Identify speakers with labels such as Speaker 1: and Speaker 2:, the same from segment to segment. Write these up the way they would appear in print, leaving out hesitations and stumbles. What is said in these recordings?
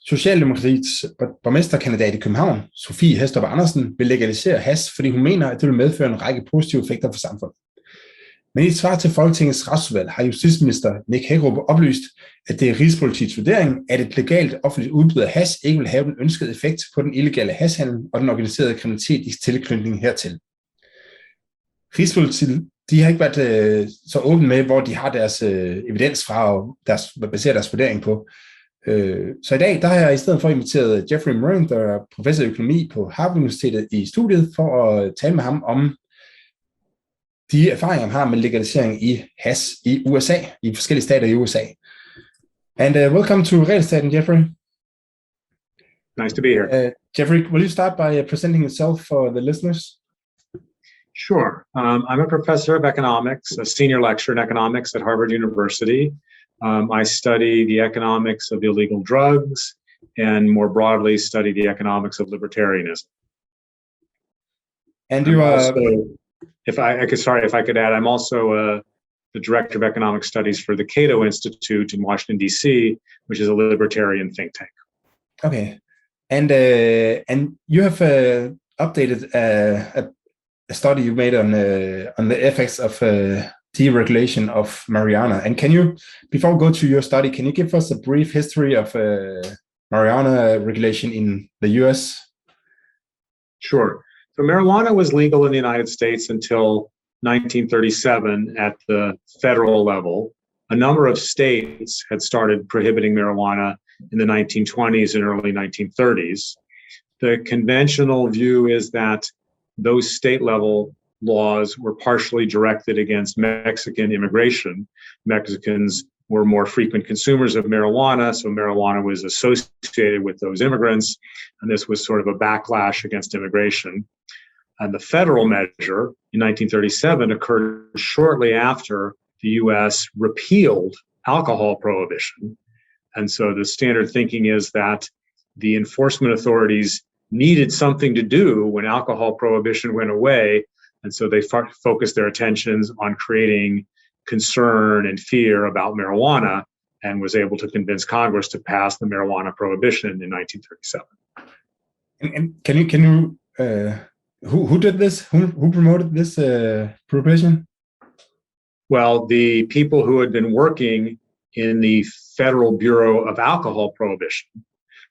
Speaker 1: Socialdemokratiets borgmesterkandidat i København, Sophie Hæstorp Andersen, vil legalisere hash, fordi hun mener, at det vil medføre en række positive effekter for samfundet. Men i et svar til Folketingets Retsudvalg har justitsminister Nick Hækkerup oplyst, at det er Rigspolitiets vurdering, at et legalt offentligt udbud af hash ikke vil have den ønskede effekt på den illegale hashhandel og den organiserede kriminalitet i tilknytning hertil. Rigspolitiet har ikke været så åbne med, hvor de har deres evidens fra og baserer deres vurdering på. Så i dag der har jeg i stedet for inviteret Jeffrey Miron, der er professor i økonomi på Harvard Universitetet i studiet, for at tale med ham om de erfaringer, han har med legalisering i hash i USA, i forskellige stater i USA. And welcome to Regelstaten, Jeffrey.
Speaker 2: Nice to be here.
Speaker 1: Jeffrey, will you start by presenting yourself for the listeners?
Speaker 2: Sure. I'm a professor of economics, a senior lecturer in economics at Harvard University. I study the economics of illegal drugs and more broadly study the economics of libertarianism.
Speaker 1: And you are...
Speaker 2: If I could add, I'm also the director of economic studies for the Cato Institute in Washington, D.C., which is a libertarian think tank.
Speaker 1: Okay. And you have updated a study you made on the effects of deregulation of marijuana. And can you, before we go to your study, can you give us a brief history of marijuana regulation in the U.S.?
Speaker 2: Sure. So marijuana was legal in the United States until 1937 at the federal level. A number of states had started prohibiting marijuana in the 1920s and early 1930s. The conventional view is that those state-level laws were partially directed against Mexican immigration. Mexicans were more frequent consumers of marijuana, so marijuana was associated with those immigrants, and this was sort of a backlash against immigration. And the federal measure in 1937 occurred shortly after the U.S. repealed alcohol prohibition. And so the standard thinking is that the enforcement authorities needed something to do when alcohol prohibition went away. And so they focused their attentions on creating concern and fear about marijuana and was able to convince Congress to pass the marijuana prohibition in 1937.
Speaker 1: And can you who did this? Who promoted this prohibition?
Speaker 2: Well, the people who had been working in the Federal Bureau of Alcohol Prohibition.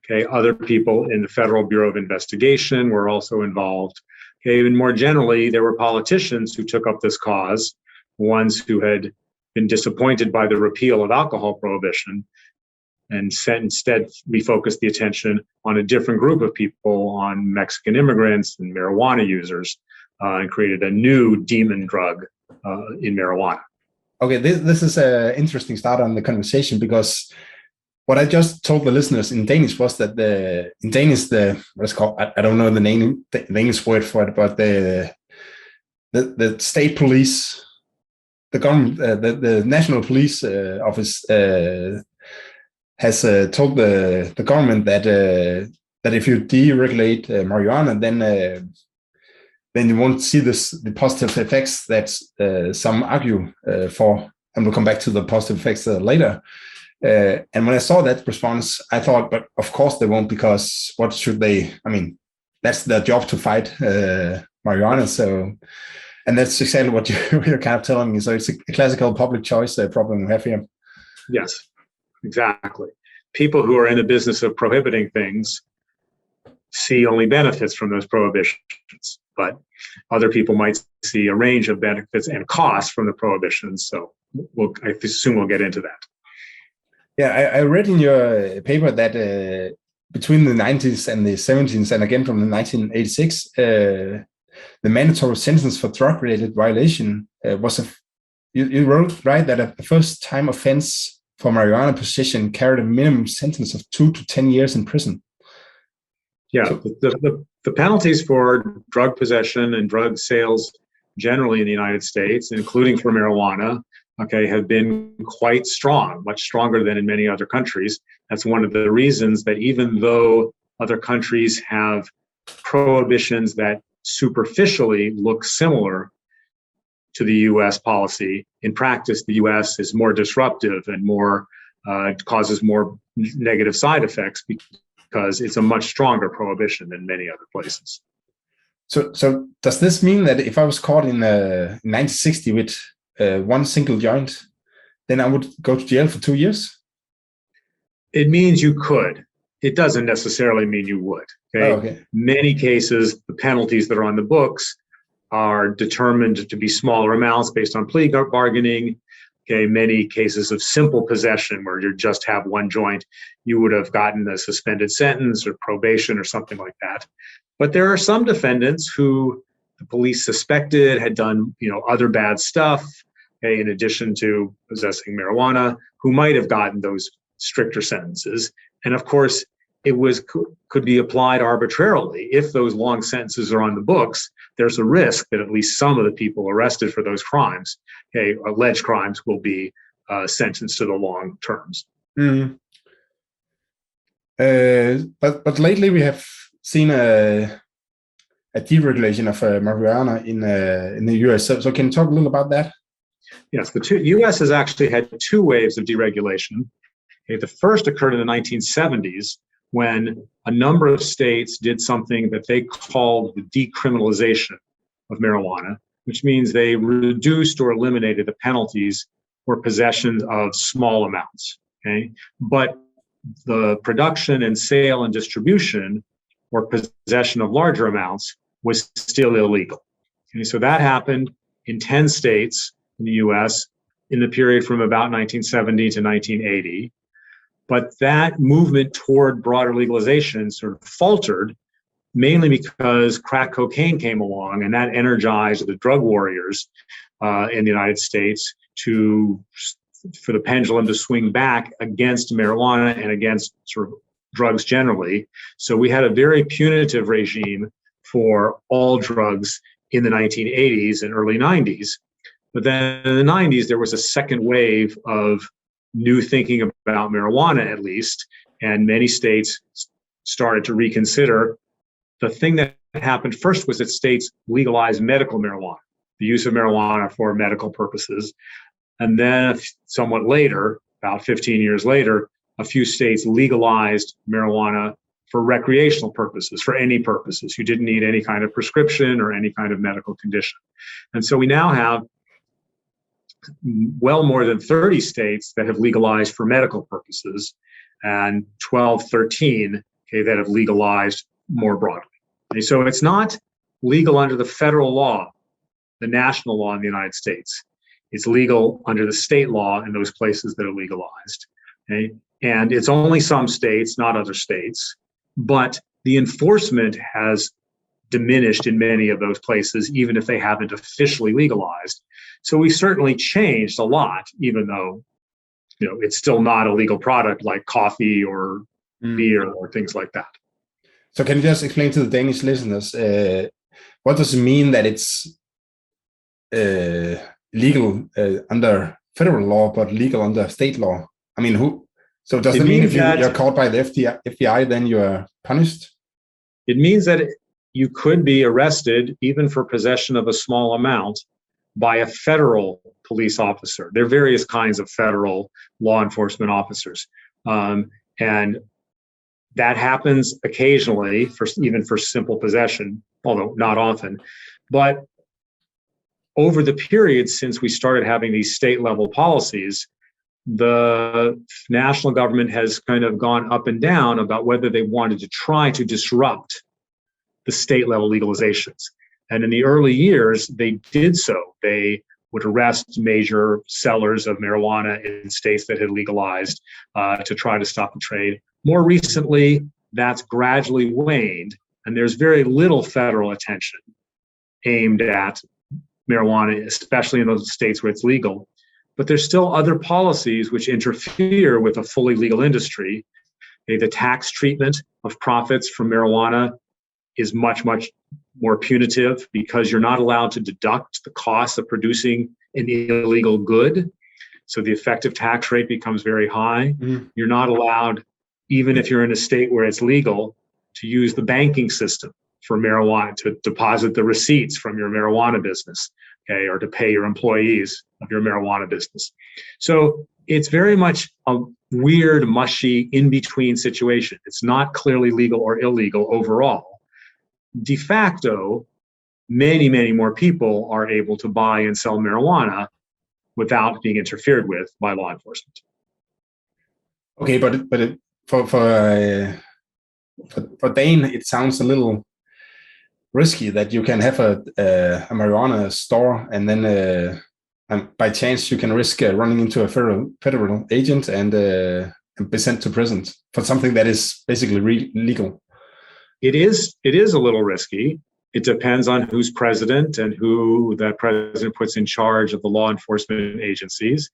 Speaker 2: Okay, other people in the Federal Bureau of Investigation were also involved. Okay, even more generally, there were politicians who took up this cause, ones who had been disappointed by the repeal of alcohol prohibition, and instead refocused the attention on a different group of people, on Mexican immigrants and marijuana users, and created a new demon drug in marijuana.
Speaker 1: Okay, this is an interesting start on the conversation, because what I just told the listeners in Danish was that in Danish, what's called, I don't know the name, the English word for it, but the state police, the government, the national police office has told the government that if you deregulate marijuana, then you won't see the positive effects that some argue for, and we'll come back to the positive effects later. And when I saw that response, I thought, but of course they won't, because what should they? I mean, that's their job to fight marijuana. So, and that's exactly what you're kind of telling me. So it's a classical public choice problem we have here.
Speaker 2: Yes, exactly. People who are in the business of prohibiting things see only benefits from those prohibitions, but other people might see a range of benefits and costs from the prohibitions. So I assume we'll get into that.
Speaker 1: Yeah, I read in your paper that between the 90s and the 70s, and again from the 1986, the mandatory sentence for drug-related violation was you wrote, right, that a first-time offense for marijuana possession carried a minimum sentence of 2 to 10 years in prison.
Speaker 2: Yeah, so, the penalties for drug possession and drug sales generally in the United States, including for marijuana, okay, have been quite strong, much stronger than in many other countries. That's one of the reasons that even though other countries have prohibitions that superficially look similar to the U.S. policy, in practice, the U.S. is more disruptive and more It causes more negative side effects because it's a much stronger prohibition than many other places.
Speaker 1: So does this mean that if I was caught in 1960 with one single joint, then I would go to jail for 2 years?
Speaker 2: It means you could. It doesn't necessarily mean you would. Okay?
Speaker 1: Oh, okay.
Speaker 2: Many cases, the penalties that are on the books are determined to be smaller amounts based on plea bargaining. Okay, many cases of simple possession where you just have one joint, you would have gotten a suspended sentence or probation or something like that. But there are some defendants who the police suspected had done, other bad stuff, okay, in addition to possessing marijuana, who might have gotten those stricter sentences. And of course, it could be applied arbitrarily. If those long sentences are on the books, there's a risk that at least some of the people arrested for those crimes, okay, alleged crimes, will be sentenced to the long terms.
Speaker 1: Mm. But lately we have seen a deregulation of marijuana in the US. So can you talk a little about that?
Speaker 2: Yes, the US has actually had two waves of deregulation. Okay, the first occurred in the 1970s when a number of states did something that they called the decriminalization of marijuana, which means they reduced or eliminated the penalties for possession of small amounts. Okay, but the production and sale and distribution or possession of larger amounts was still illegal. Okay, so that happened in 10 states in the US in the period from about 1970 to 1980. But that movement toward broader legalization sort of faltered, mainly because crack cocaine came along, and that energized the drug warriors in the United States for the pendulum to swing back against marijuana and against sort of drugs generally. So we had a very punitive regime for all drugs in the 1980s and early 90s. But then in the 90s, there was a second wave of new thinking about marijuana, at least, and many states started to reconsider. The thing that happened first was that states legalized medical marijuana, the use of marijuana for medical purposes. And then somewhat later, about 15 years later, a few states legalized marijuana for recreational purposes, for any purposes. You didn't need any kind of prescription or any kind of medical condition. And so we now have well more than 30 states that have legalized for medical purposes and 12, 13 that have legalized more broadly. And so it's not legal under the federal law, the national law in the United States. It's legal under the state law in those places that are legalized. Okay? And it's only some states, not other states, but the enforcement has diminished in many of those places, even if they haven't officially legalized. So we certainly changed a lot, even though, it's still not a legal product like coffee or beer or things like that.
Speaker 1: So can you just explain to the Danish listeners, what does it mean that it's legal under federal law, but legal under state law? I mean, so does it mean if you're caught by the FBI, then you are punished?
Speaker 2: It means that you could be arrested even for possession of a small amount by a federal police officer. There are various kinds of federal law enforcement officers. And that happens occasionally, even for simple possession, although not often. But over the period since we started having these state-level policies, the national government has kind of gone up and down about whether they wanted to try to disrupt the state-level legalizations. And in the early years, they did so. They would arrest major sellers of marijuana in states that had legalized to try to stop the trade. More recently, that's gradually waned, and there's very little federal attention aimed at marijuana, especially in those states where it's legal. But there's still other policies which interfere with a fully legal industry. The tax treatment of profits from marijuana is much, much more punitive because you're not allowed to deduct the cost of producing an illegal good. So the effective tax rate becomes very high. You're not allowed, even if you're in a state where it's legal, to use the banking system for marijuana, to deposit the receipts from your marijuana business, okay, or to pay your employees. of your marijuana business. So it's very much a weird, mushy, in-between situation. It's not clearly legal or illegal overall. De facto, many, many more people are able to buy and sell marijuana without being interfered with by law enforcement.
Speaker 1: Okay, but for Dane, it sounds a little risky that you can have a marijuana store and then by chance you can risk running into a federal agent and be sent to prison for something that is basically legal.
Speaker 2: It is a little risky. It depends on who's president and who that president puts in charge of the law enforcement agencies.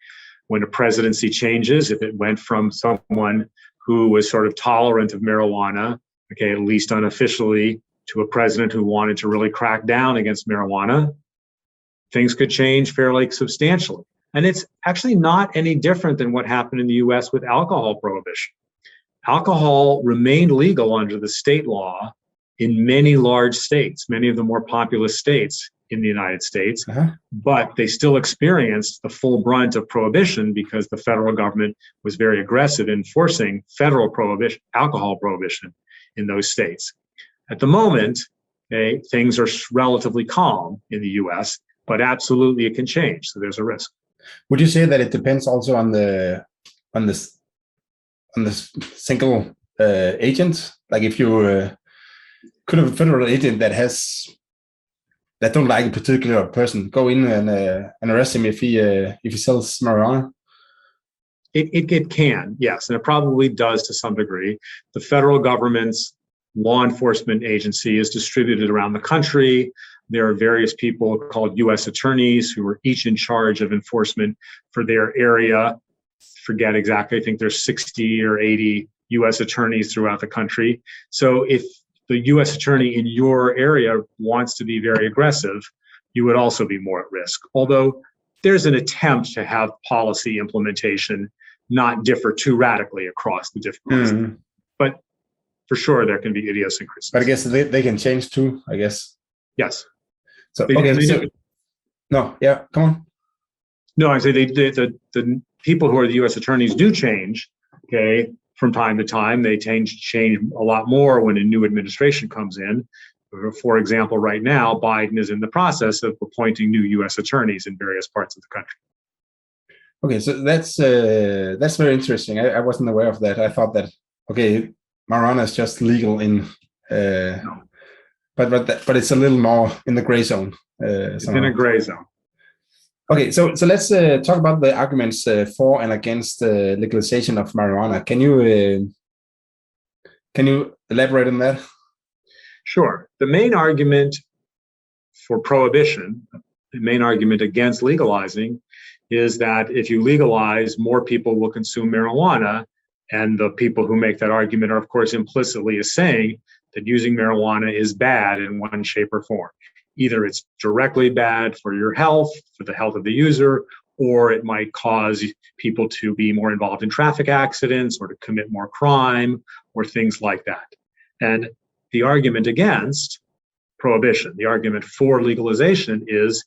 Speaker 2: When a presidency changes, if it went from someone who was sort of tolerant of marijuana, okay, at least unofficially, to a president who wanted to really crack down against marijuana, things could change fairly substantially. And it's actually not any different than what happened in the US with alcohol prohibition. Alcohol remained legal under the state law in many large states, many of the more populous states in the United States, but they still experienced the full brunt of prohibition because the federal government was very aggressive in enforcing federal prohibition, alcohol prohibition in those states. At the moment, okay, things are relatively calm in the US, but absolutely it can change, so there's a risk.
Speaker 1: Would you say that it depends also on the single agent? Like if you could have a federal agent that don't like a particular person go in and arrest him if he sells marijuana?
Speaker 2: It can, yes, and it probably does to some degree. The federal government's law enforcement agency is distributed around the country. There are various people called U.S. attorneys who are each in charge of enforcement for their area. Forget exactly, I think there's 60 or 80 U.S. attorneys throughout the country. So if the U.S. attorney in your area wants to be very aggressive, you would also be more at risk. Although there's an attempt to have policy implementation not differ too radically across the different states. But for sure, there can be idiosyncrasies.
Speaker 1: But I guess they can change too, I guess.
Speaker 2: Yes.
Speaker 1: So, okay. No, yeah, come on.
Speaker 2: No, I say the people who are the U.S. attorneys do change, okay, from time to time. They change a lot more when a new administration comes in. For example, right now, Biden is in the process of appointing new U.S. attorneys in various parts of the country.
Speaker 1: Okay, so that's very interesting. I wasn't aware of that. I thought that, okay, marijuana is just legal in,
Speaker 2: No.
Speaker 1: but it's a little more in the gray zone.
Speaker 2: It's in a gray zone.
Speaker 1: Okay, so let's talk about the arguments for and against legalization of marijuana. Can you elaborate on that?
Speaker 2: Sure. The main argument for prohibition, the main argument against legalizing, is that if you legalize, more people will consume marijuana. And the people who make that argument are, of course, implicitly saying that using marijuana is bad in one shape or form. Either it's directly bad for your health, for the health of the user, or it might cause people to be more involved in traffic accidents or to commit more crime or things like that. And the argument against prohibition, the argument for legalization is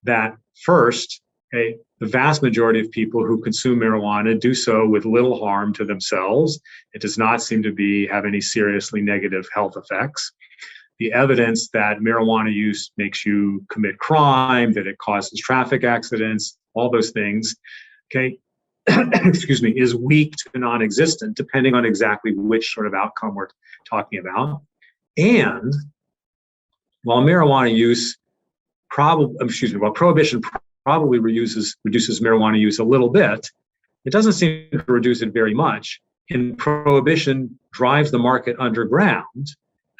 Speaker 2: that first, the vast majority of people who consume marijuana do so with little harm to themselves. It does not seem to have any seriously negative health effects. The evidence that marijuana use makes you commit crime, that it causes traffic accidents, all those things, okay, excuse me, is weak to non-existent, depending on exactly which sort of outcome we're talking about. And while prohibition probably reduces marijuana use a little bit, it doesn't seem to reduce it very much. And prohibition drives the market underground,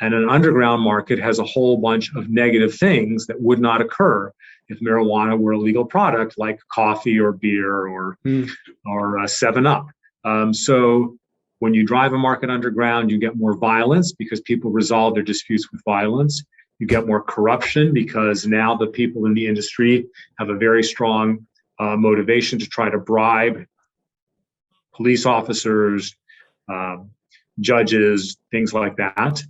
Speaker 2: and an underground market has a whole bunch of negative things that would not occur if marijuana were a legal product like coffee or beer or 7-Up. So when you drive a market underground, you get more violence because people resolve their disputes with violence. You get more corruption because now the people in the industry have a very strong motivation to try to bribe police officers, judges, things like that.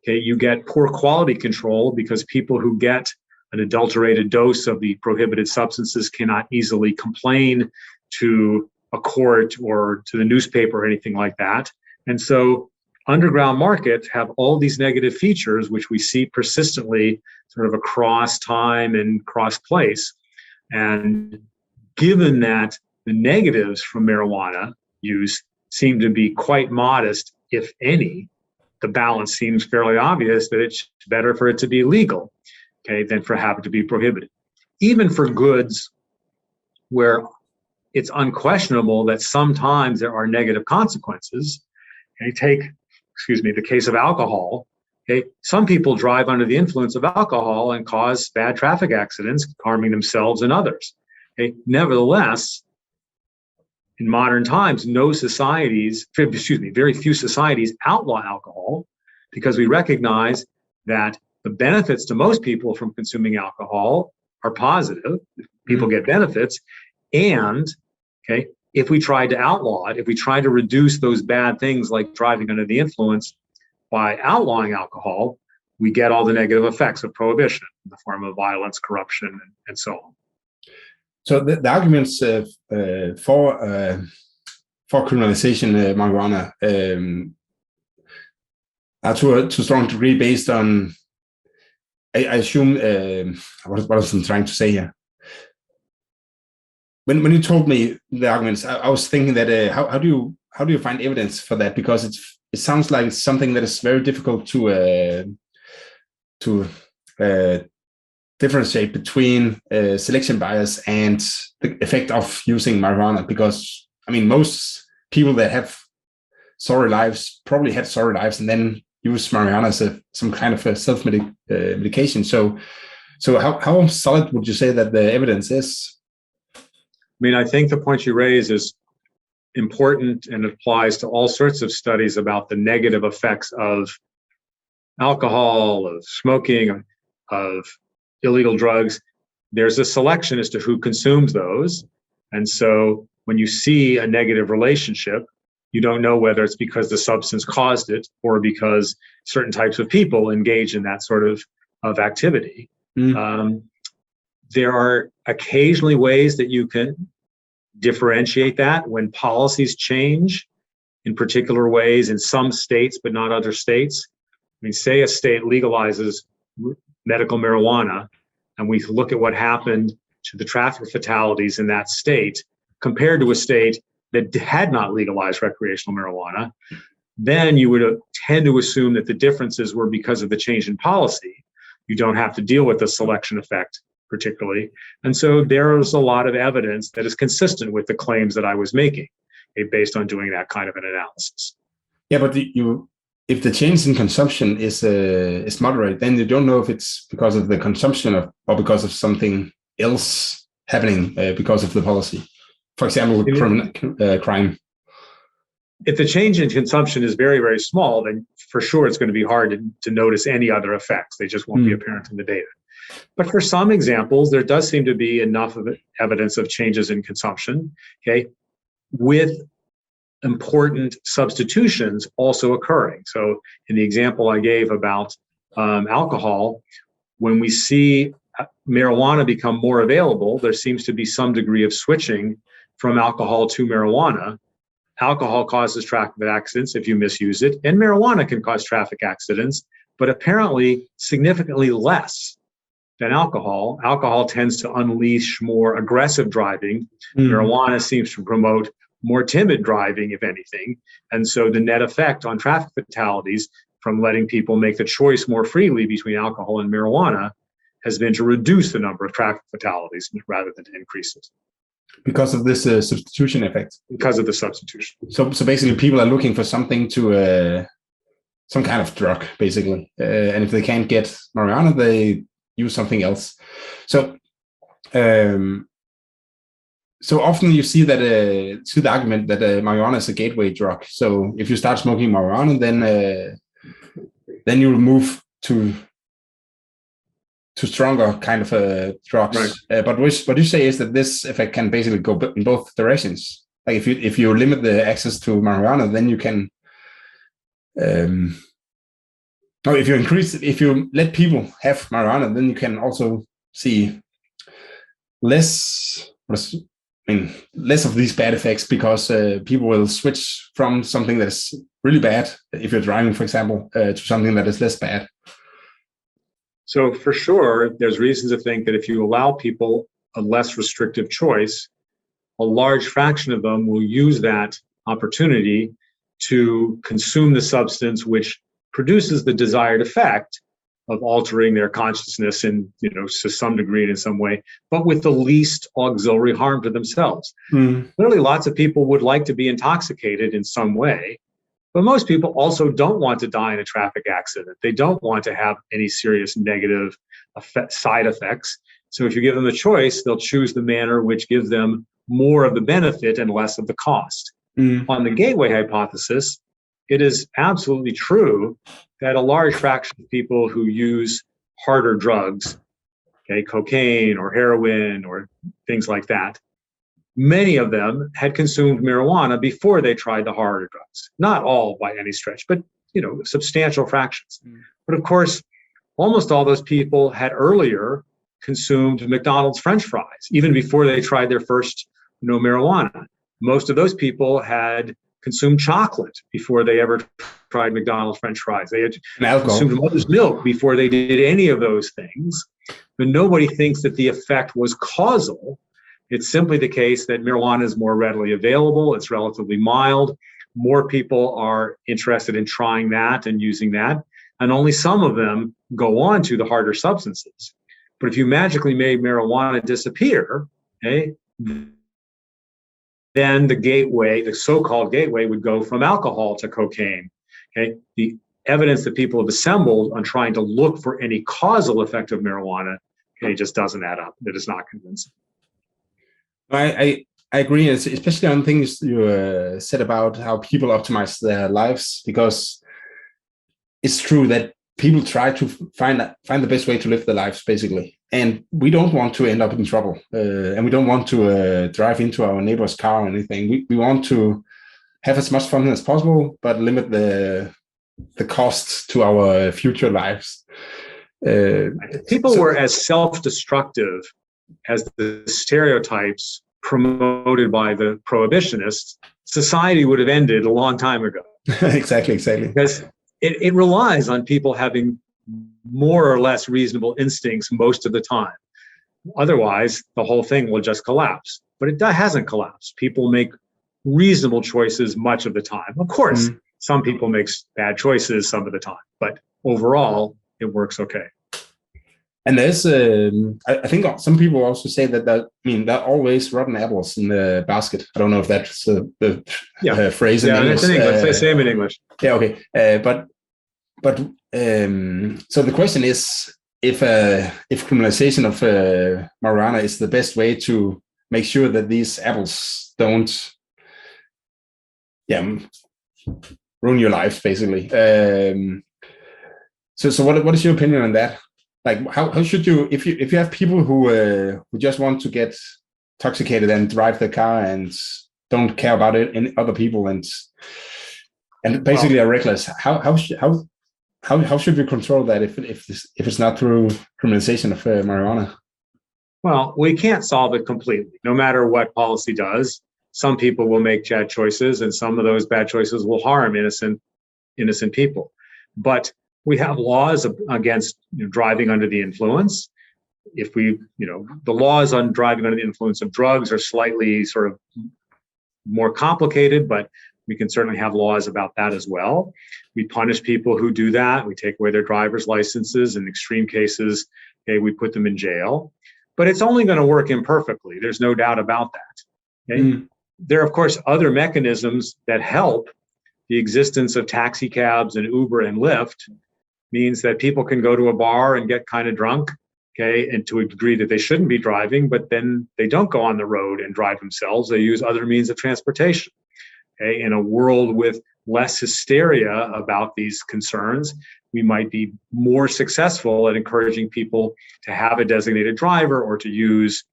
Speaker 2: Okay, you get poor quality control because people who get an adulterated dose of the prohibited substances cannot easily complain to a court or to the newspaper or anything like that. And so underground markets have all these negative features, which we see persistently sort of across time and across place. And given that the negatives from marijuana use seem to be quite modest, if any, the balance seems fairly obvious that it's better for it to be legal, okay, than for having to be prohibited. Even for goods where it's unquestionable that sometimes there are negative consequences. Okay, take, the case of alcohol. Okay, some people drive under the influence of alcohol and cause bad traffic accidents, harming themselves and others. Okay, nevertheless, in modern times, very few societies outlaw alcohol because we recognize that the benefits to most people from consuming alcohol are positive. People get benefits. And, okay, if we tried to outlaw it, if we tried to reduce those bad things like driving under the influence by outlawing alcohol, we get all the negative effects of prohibition in the form of violence, corruption, and so on.
Speaker 1: So the arguments for criminalization marijuana are to a strong degree based on, I assume, what was I trying to say here? When you told me the arguments, I was thinking that how do you find evidence for that? Because it sounds like it's something that is very difficult to differentiate between selection bias and the effect of using marijuana. Because I mean, most people that have sorry lives probably had sorry lives and then use marijuana as some kind of a self-medication. So how solid would you say that the evidence is?
Speaker 2: I mean, I think the point you raise is important and applies to all sorts of studies about the negative effects of alcohol, of smoking, of illegal drugs. There's a selection as to who consumes those. And so when you see a negative relationship, you don't know whether it's because the substance caused it or because certain types of people engage in that sort of activity. There are occasionally ways that you can differentiate that when policies change in particular ways in some states, but not other states. I mean, say a state legalizes medical marijuana, and we look at what happened to the traffic fatalities in that state compared to a state that had not legalized recreational marijuana, then you would tend to assume that the differences were because of the change in policy. You don't have to deal with the selection effect particularly. And so there's a lot of evidence that is consistent with the claims that I was making based on doing that kind of an analysis.
Speaker 1: Yeah, but if the change in consumption is moderate, then you don't know if it's because of the consumption or because of something else happening because of the policy. For example, crime.
Speaker 2: If the change in consumption is very, very small, then for sure it's going to be hard to notice any other effects. They just won't be apparent in the data. But for some examples, there does seem to be enough of evidence of changes in consumption, okay, with important substitutions also occurring. So in the example I gave about alcohol, when we see marijuana become more available, there seems to be some degree of switching from alcohol to marijuana. Alcohol causes traffic accidents if you misuse it, and marijuana can cause traffic accidents, but apparently significantly less than alcohol. Alcohol tends to unleash more aggressive driving. Marijuana seems to promote more timid driving, if anything. And so the net effect on traffic fatalities from letting people make the choice more freely between alcohol and marijuana has been to reduce the number of traffic fatalities rather than to increase it.
Speaker 1: Because of this substitution effect?
Speaker 2: Because of the substitution.
Speaker 1: So basically people are looking for something to, some kind of drug, basically. And if they can't get marijuana, they use something else. So so often you see that to the argument that marijuana is a gateway drug. So if you start smoking marijuana, then you will move to stronger kind of drugs. Right. But what you say is that this effect can basically go in both directions. Like if you limit the access to marijuana, then you can. If you let people have marijuana, then you can also see less of these bad effects, because people will switch from something that's really bad, if you're driving, for example, to something that is less bad.
Speaker 2: So for sure, there's reasons to think that if you allow people a less restrictive choice, a large fraction of them will use that opportunity to consume the substance which produces the desired effect of altering their consciousness in, to some degree and in some way, but with the least auxiliary harm to themselves. Clearly, lots of people would like to be intoxicated in some way, but most people also don't want to die in a traffic accident. They don't want to have any serious negative side effects. So if you give them the choice, they'll choose the manner which gives them more of the benefit and less of the cost. On the gateway hypothesis, it is absolutely true that a large fraction of people who use harder drugs, cocaine or heroin or things like that, many of them had consumed marijuana before they tried the harder drugs. Not all by any stretch, but substantial fractions. But of course, almost all those people had earlier consumed McDonald's French fries, even before they tried their first marijuana. Most of those people had consumed chocolate before they ever tried McDonald's French fries. They had consumed mother's milk before they did any of those things. But nobody thinks that the effect was causal. It's simply the case that marijuana is more readily available. It's relatively mild. More people are interested in trying that and using that. And only some of them go on to the harder substances. But if you magically made marijuana disappear, then the gateway, the so-called gateway, would go from alcohol to cocaine. The evidence that people have assembled on trying to look for any causal effect of marijuana, just doesn't add up. It is not convincing.
Speaker 1: I agree, especially on things you said about how people optimize their lives, because it's true that people try to find the best way to live their lives, basically. And we don't want to end up in trouble, and we don't want to drive into our neighbor's car or anything. We want to have as much fun as possible, but limit the cost to our future lives.
Speaker 2: People were as self-destructive as the stereotypes promoted by the prohibitionists. Society would have ended a long time ago.
Speaker 1: Exactly.
Speaker 2: Because it relies on people having more or less reasonable instincts most of the time. Otherwise, the whole thing will just collapse. But it hasn't collapsed. People make reasonable choices much of the time. Of course, some people make bad choices some of the time, but overall, it works okay.
Speaker 1: And there's, I think some people also say that there are always rotten apples in the basket. I don't know if that's the phrase in English.
Speaker 2: That's in English. They say them in English.
Speaker 1: Yeah, okay. But so the question is, if criminalization of marijuana is the best way to make sure that these apples don't ruin your life, basically. So what is your opinion on that? Like, how should you, if you have people who just want to get intoxicated and drive the car and don't care about it and other people and basically are reckless, how should we control that if it's not through criminalization of marijuana?
Speaker 2: Well, we can't solve it completely. No matter what policy does, some people will make bad choices, and some of those bad choices will harm innocent people. But we have laws against driving under the influence. If the laws on driving under the influence of drugs are slightly sort of more complicated, but we can certainly have laws about that as well. We punish people who do that. We take away their driver's licenses. In extreme cases, we put them in jail. But it's only going to work imperfectly. There's no doubt about that. There are, of course, other mechanisms that help. The existence of taxi cabs and Uber and Lyft means that people can go to a bar and get kind of drunk, and to a degree that they shouldn't be driving, but then they don't go on the road and drive themselves. They use other means of transportation. In a world with less hysteria about these concerns, we might be more successful at encouraging people to have a designated driver or to use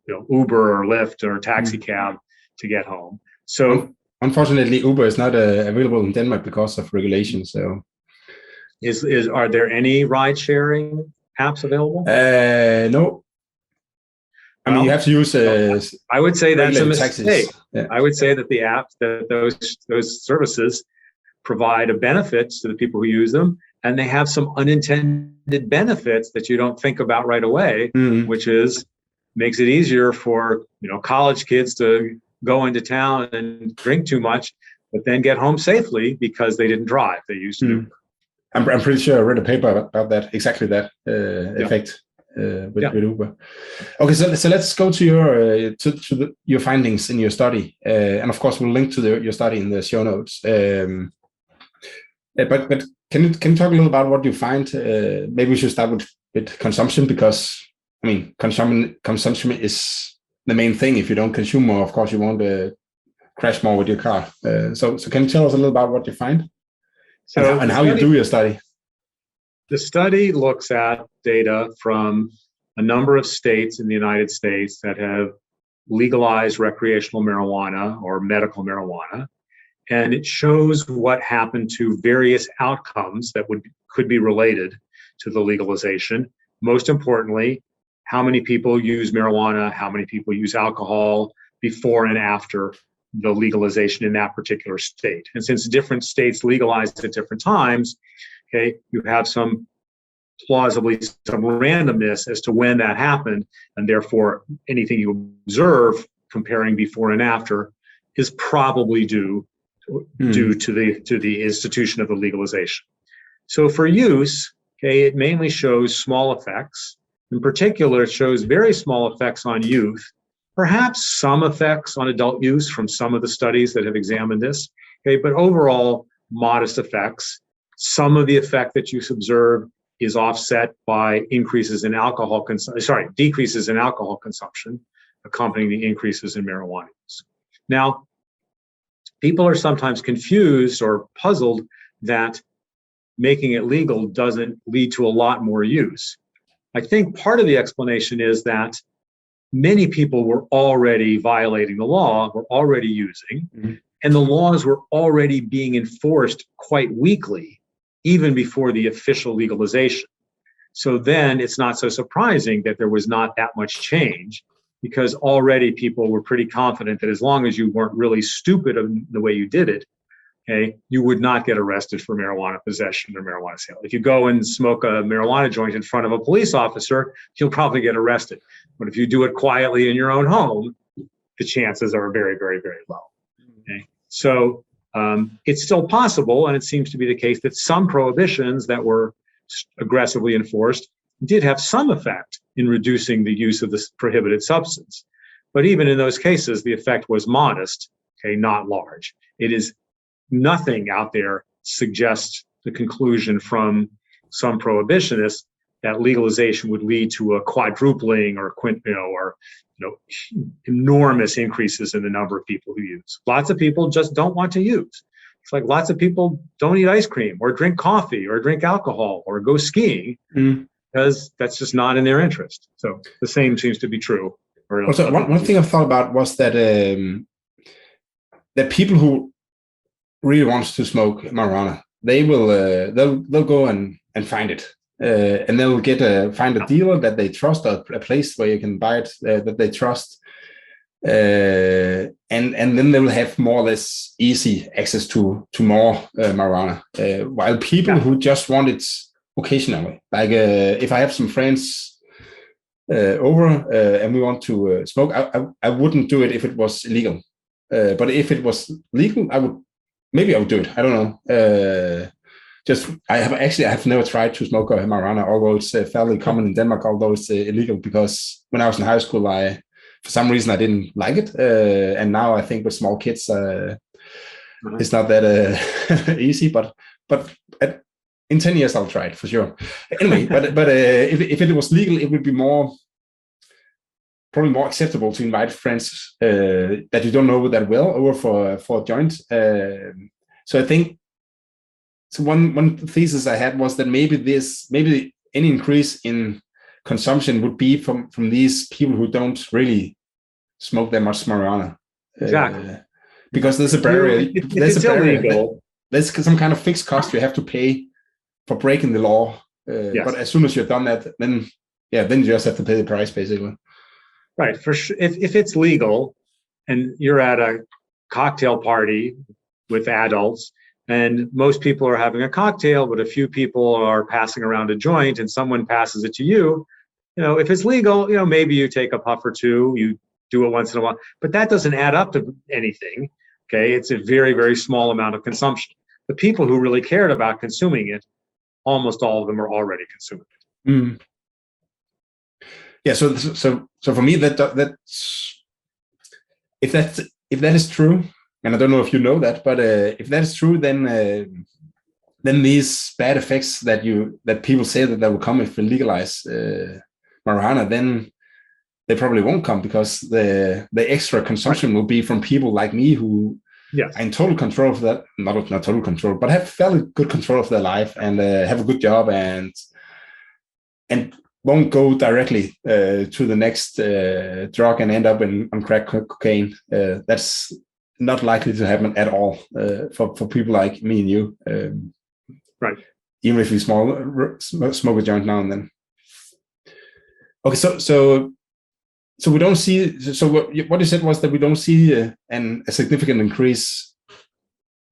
Speaker 2: Uber or Lyft or taxi cab to get home. So
Speaker 1: unfortunately, Uber is not available in Denmark because of regulation. So
Speaker 2: are there any ride sharing apps available?
Speaker 1: No. I mean, you have to use.
Speaker 2: I would say that's a mistake.
Speaker 1: Yeah.
Speaker 2: I would say that the apps, that those services, provide a benefit to the people who use them, and they have some unintended benefits that you don't think about right away, which is makes it easier for college kids to go into town and drink too much, but then get home safely because they didn't drive. They used to do.
Speaker 1: I'm pretty sure I read a paper about that, exactly that effect with Uber. Okay, so let's go to your findings in your study, and of course we'll link to your study in the show notes. But can you talk a little about what you find? Maybe we should start with consumption, because I mean consumption is the main thing. If you don't consume more, of course you won't crash more with your car. So can you tell us a little about what you find? So and how you do your study?
Speaker 2: The study looks at data from a number of states in the United States that have legalized recreational marijuana or medical marijuana, and it shows what happened to various outcomes that could be related to the legalization. Most importantly, how many people use marijuana, how many people use alcohol before and after the legalization in that particular state. And since different states legalized at different times, okay, you have plausibly some randomness as to when that happened, and therefore anything you observe comparing before and after is probably due to the institution of the legalization. So for use, okay, it mainly shows small effects. In particular, it shows very small effects on youth, perhaps some effects on adult use from some of the studies that have examined this, okay, but overall modest effects. Some of the effect that you observe is offset by decreases in alcohol consumption, accompanying the increases in marijuana use. Now, people are sometimes confused or puzzled that making it legal doesn't lead to a lot more use. I think part of the explanation is that many people were already violating the law, were already using, and the laws were already being enforced quite weakly, even before the official legalization. So then it's not so surprising that there was not that much change, because already people were pretty confident that as long as you weren't really stupid in the way you did it, okay, you would not get arrested for marijuana possession or marijuana sale. If you go and smoke a marijuana joint in front of a police officer, you'll probably get arrested. But if you do it quietly in your own home, the chances are very, very, very low. Okay? So it's still possible, and it seems to be the case, that some prohibitions that were aggressively enforced did have some effect in reducing the use of this prohibited substance. But even in those cases, the effect was modest, okay, not large. It is nothing out there suggests the conclusion from some prohibitionists that legalization would lead to a quadrupling or enormous increases in the number of people who use. Lots of people just don't want to use. It's like lots of people don't eat ice cream or drink coffee or drink alcohol or go skiing because that's just not in their interest. So the same seems to be true.
Speaker 1: Also, one thing I thought about was that that people who really wants to smoke marijuana, they'll go and find it, and they'll find a dealer that they trust, or a place where you can buy it that they trust, and then they will have more or less easy access to more marijuana. While people who just want it occasionally, like if I have some friends over and we want to smoke, I wouldn't do it if it was illegal. But if it was legal, I would do it. I don't know. I have never tried to smoke marijuana, although it's fairly common in Denmark, although it's illegal, because when I was in high school, for some reason I didn't like it. And now I think with small kids, it's not that easy, but in 10 years, I'll try it for sure. Anyway, but if it was legal, it would be probably more acceptable to invite friends that you don't know that well over for a joint. So I think one thesis I had was that maybe any increase in consumption would be from these people who don't really smoke that much marijuana.
Speaker 2: Exactly.
Speaker 1: Because there's a barrier.
Speaker 2: Illegal.
Speaker 1: There's some kind of fixed cost you have to pay for breaking the law
Speaker 2: Yes.
Speaker 1: But as soon as you've done that, then you just have to pay the price, basically.
Speaker 2: Right. For sure. If it's legal and you're at a cocktail party with adults and most people are having a cocktail, but a few people are passing around a joint and someone passes it to you, if it's legal, maybe you take a puff or two, you do it once in a while, but that doesn't add up to anything. Okay. It's a very, very small amount of consumption. The people who really cared about consuming it, almost all of them are already consuming it.
Speaker 1: Mm. Yeah. So for me, that's if that is true, and I don't know if you know that, but if that is true, then these bad effects that people say that will come if we legalize marijuana, then they probably won't come, because the extra consumption will be from people like me who are in total control of that, not total control, but have fairly good control of their life and have a good job and won't go directly to the next drug and end up on crack cocaine. That's not likely to happen at all for people like me and you.
Speaker 2: Right.
Speaker 1: Even if we smoke a joint now and then. Okay, so we don't see. So what you said was that we don't see a significant increase.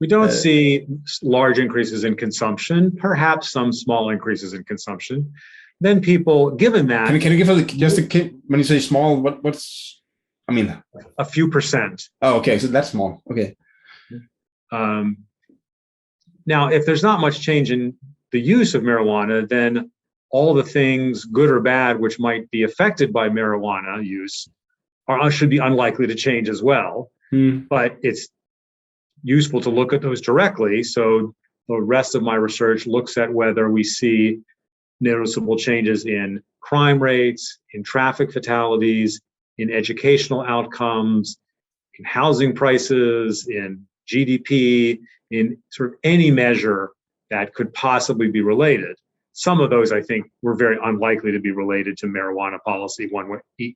Speaker 2: We don't see large increases in consumption. Perhaps some small increases in consumption. Then people, given that,
Speaker 1: can you give us just when you say small, what's? I mean,
Speaker 2: a few percent.
Speaker 1: Oh, okay, so that's small. Okay.
Speaker 2: Now, if there's not much change in the use of marijuana, then all the things, good or bad, which might be affected by marijuana use should be unlikely to change as well. But it's useful to look at those directly. So the rest of my research looks at whether we see noticeable changes in crime rates, in traffic fatalities, in educational outcomes, in housing prices, in GDP, in sort of any measure that could possibly be related. Some of those, I think, were very unlikely to be related to marijuana policy one way,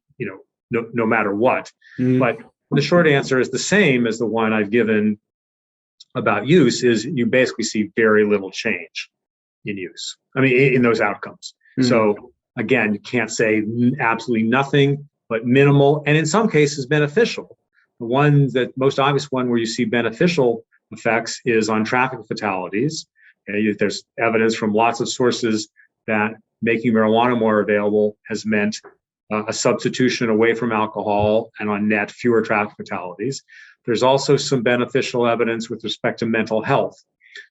Speaker 2: no matter what. But the short answer is the same as the one I've given about use, is you basically see very little change in use. I mean, in those outcomes. So again, you can't say absolutely nothing, but minimal, and in some cases beneficial. The most obvious one where you see beneficial effects is on traffic fatalities. There's evidence from lots of sources that making marijuana more available has meant a substitution away from alcohol, and on net, fewer traffic fatalities. There's also some beneficial evidence with respect to mental health,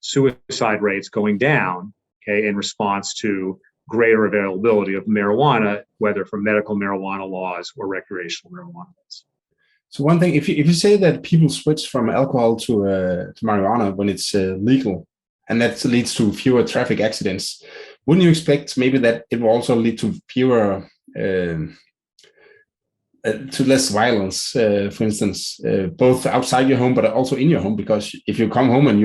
Speaker 2: suicide rates going down, in response to greater availability of marijuana, whether from medical marijuana laws or recreational marijuana laws.
Speaker 1: So one thing, if you say that people switch from alcohol to marijuana when it's legal, and that leads to fewer traffic accidents, wouldn't you expect maybe that it will also lead to fewer, to less violence, for instance, both outside your home but also in your home? Because if you come home and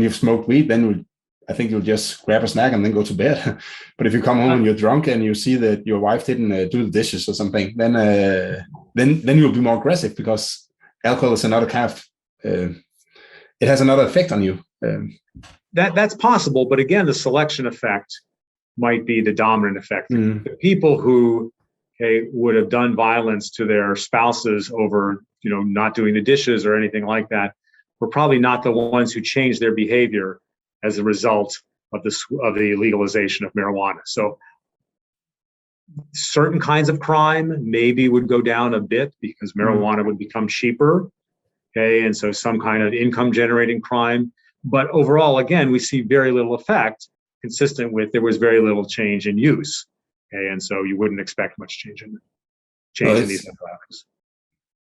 Speaker 1: you've smoked weed, then I think you'll just grab a snack and then go to bed. But if you come home and you're drunk and you see that your wife didn't do the dishes or something, then you'll be more aggressive, because alcohol is another kind of it has another effect on you.
Speaker 2: That's possible, but again, the selection effect might be the dominant effect. The people who would have done violence to their spouses over not doing the dishes or anything like that were probably not the ones who changed their behavior as a result of the legalization of marijuana. So certain kinds of crime maybe would go down a bit because marijuana would become cheaper. And so some kind of income generating crime. But overall, again, we see very little effect, consistent with there was very little change in use. And so you wouldn't expect much change in these factors.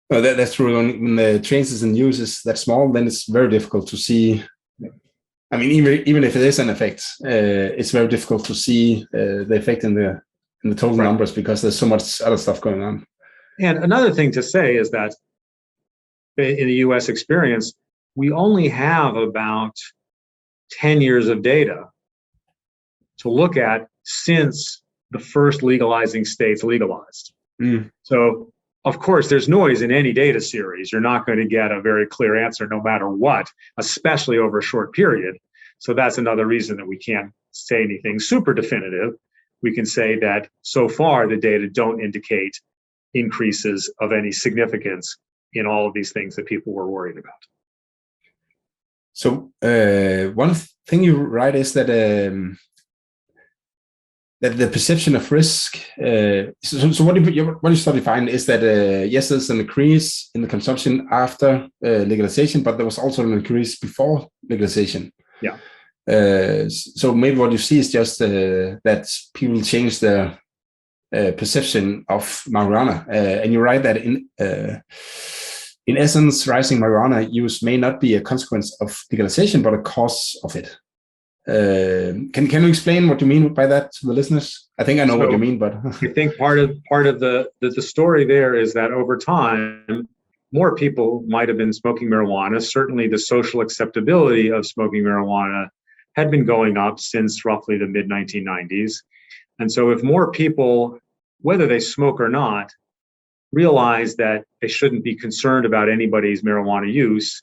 Speaker 1: Well, that's true. When the changes in use is that small, then it's very difficult to see. I mean, even if it is an effect, it's very difficult to see the effect in the total numbers, because there's so much other stuff going on.
Speaker 2: And another thing to say is that in the U.S. experience, we only have about 10 years of data to look at since the first legalizing states legalized. So, of course, there's noise in any data series. You're not going to get a very clear answer no matter what, especially over a short period. So that's another reason that we can't say anything super definitive, we can say that so far the data don't indicate increases of any significance in all of these things that people were worried about.
Speaker 1: So one thing you write is that that the perception of risk. So what you study find is that yes, there's an increase in the consumption after legalization, but there was also an increase before legalization.
Speaker 2: Yeah.
Speaker 1: So maybe what you see is just that people change their perception of marijuana, and you write that in essence, rising marijuana use may not be a consequence of legalization, but a cause of it. Can you explain what you mean by that to the listeners? I think I know what you mean, but
Speaker 2: I think part of the story there is that over time, more people might have been smoking marijuana. Certainly, the social acceptability of smoking marijuana had been going up since roughly the mid-1990s. And so if more people, whether they smoke or not, realize that they shouldn't be concerned about anybody's marijuana use,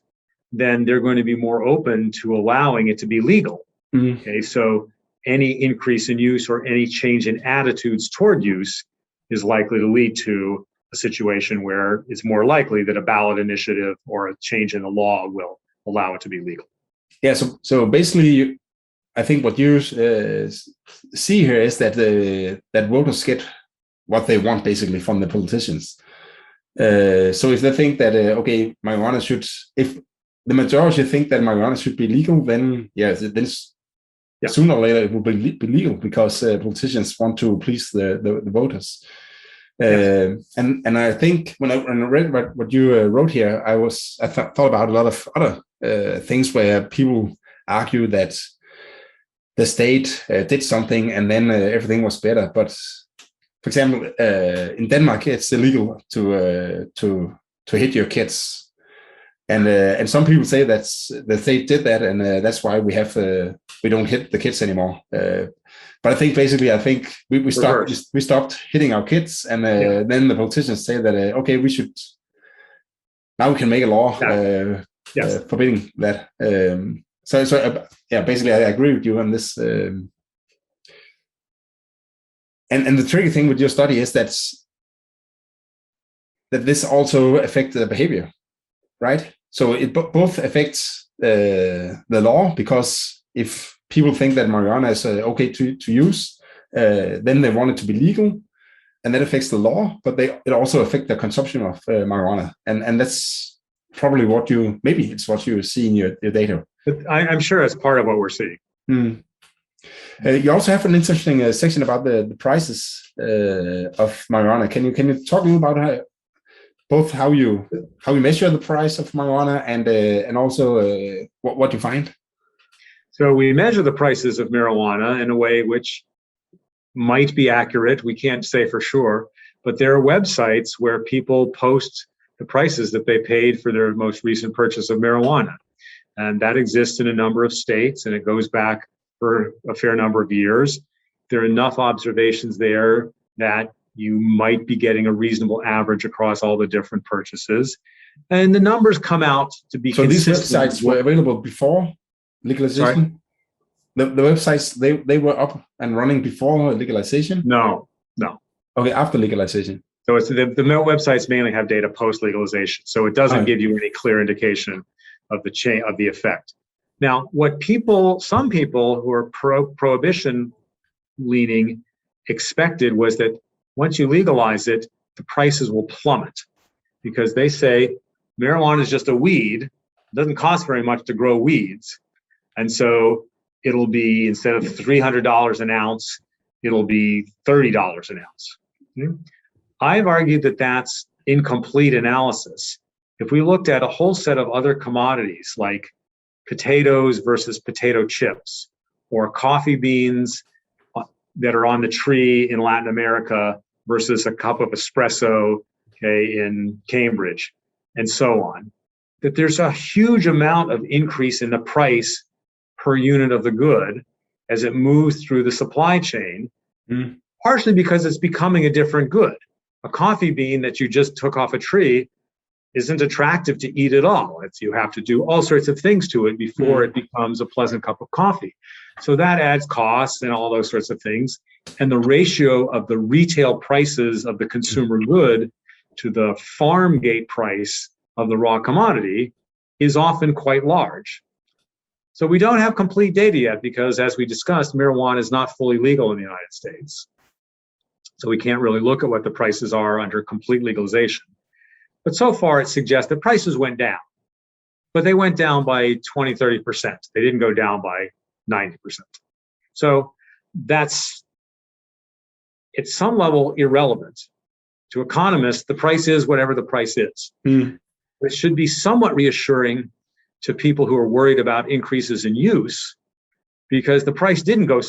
Speaker 2: then they're going to be more open to allowing it to be legal. Mm-hmm. Okay, so any increase in use or any change in attitudes toward use is likely to lead to a situation where it's more likely that a ballot initiative or a change in the law will allow it to be legal.
Speaker 1: Yeah, so basically, I think what you see here is that that voters get what they want basically from the politicians. So if they think that okay, marijuana should, if the majority think that marijuana should be legal, then yes, then sooner or later it will be legal because politicians want to please the voters. And I think when I read what you wrote here, I thought about a lot of other things where people argue that the state did something and then everything was better. But for example, in Denmark, it's illegal to hit your kids, and some people say that the state did that, and that's why we don't hit the kids anymore. But I think basically, we stopped hitting our kids, and then the politicians say that okay, we should now we can make a law forbidding that. So basically, I agree with you on this. And the tricky thing with your study is that this also affects the behavior, right? So it both affects the law, because if people think that marijuana is okay to use, then they want it to be legal, and that affects the law. But it also affects the consumption of marijuana, and that's probably what you see in your data.
Speaker 2: But I'm sure it's part of what we're seeing.
Speaker 1: Hmm. You also have an interesting section about the prices of marijuana. Can you talk a little about how you measure the price of marijuana and also what you find?
Speaker 2: So we measure the prices of marijuana in a way which might be accurate. We can't say for sure, but there are websites where people post the prices that they paid for their most recent purchase of marijuana, and that exists in a number of states, and it goes back for a fair number of years. There are enough observations there that you might be getting a reasonable average across all the different purchases. And the numbers come out to be
Speaker 1: so
Speaker 2: consistent.
Speaker 1: These websites were available before legalization? Sorry? The websites, they were up and running before legalization?
Speaker 2: No.
Speaker 1: Okay, after legalization.
Speaker 2: So it's the websites mainly have data post-legalization. So it doesn't give you any clear indication of the effect. Now, what some people who are prohibition leaning expected was that once you legalize it, the prices will plummet, because they say marijuana is just a weed. It doesn't cost very much to grow weeds. And so it'll be, instead of $300 an ounce, it'll be $30 an ounce. I've argued that that's incomplete analysis. If we looked at a whole set of other commodities like potatoes versus potato chips, or coffee beans that are on the tree in Latin America versus a cup of espresso, in Cambridge, and so on, that there's a huge amount of increase in the price per unit of the good as it moves through the supply chain, partially because it's becoming a different good. A coffee bean that you just took off a tree isn't attractive to eat at all. You have to do all sorts of things to it before it becomes a pleasant cup of coffee. So that adds costs and all those sorts of things. And the ratio of the retail prices of the consumer good to the farm gate price of the raw commodity is often quite large. So we don't have complete data yet because, as we discussed, marijuana is not fully legal in the United States. So we can't really look at what the prices are under complete legalization. But so far, it suggests that prices went down. But they went down by 20, 30%. They didn't go down by 90%. So that's, at some level, irrelevant. To economists, the price is whatever the price is. It should be somewhat reassuring to people who are worried about increases in use, because the price didn't go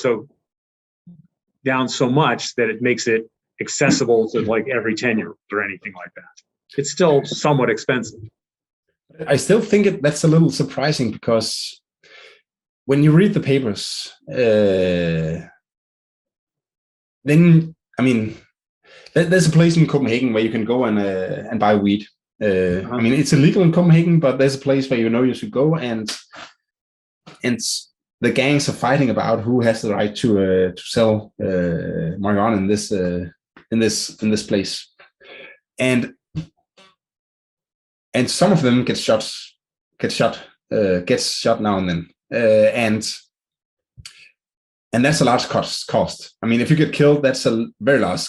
Speaker 2: down so much that it makes it accessible to like every 10-year-old or anything like that. It's still somewhat expensive.
Speaker 1: I still think that's a little surprising, because when you read the papers, then, I mean, there's a place in Copenhagen where you can go and buy weed. I mean, it's illegal in Copenhagen, but there's a place where you should go, and the gangs are fighting about who has the right to sell marijuana in this place, and some of them gets shot now and then, and that's a large cost. I mean, if you get killed, that's a very large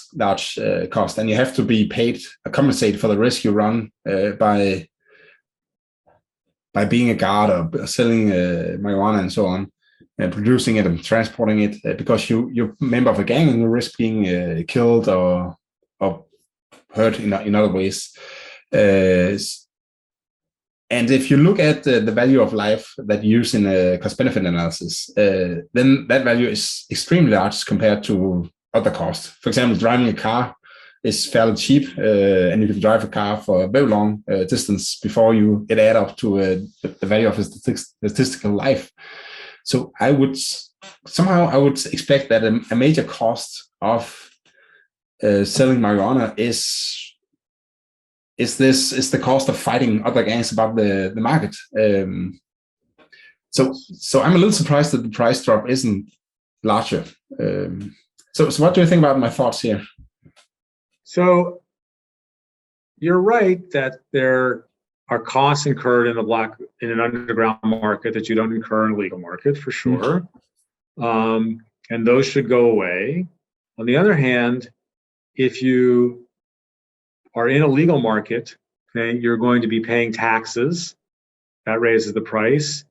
Speaker 1: cost, and you have to be compensated for the risk you run by being a guard or selling marijuana and so on, and producing it and transporting it, because you're a member of a gang and you risk being killed or hurt in other ways. And if you look at the value of life that you use in a cost-benefit analysis, then that value is extremely large compared to other costs. For example, driving a car is fairly cheap, and you can drive a car for a very long distance before it adds up to the value of a statistical life. So I would expect that a major cost of selling marijuana is the cost of fighting other gangs about the market. So I'm a little surprised that the price drop isn't larger. So what do you think about my thoughts here?
Speaker 2: So you're right that there are costs incurred in an underground market that you don't incur in a legal market, for sure. And those should go away. On the other hand, if you are in a legal market, okay, you're going to be paying taxes. That raises the price.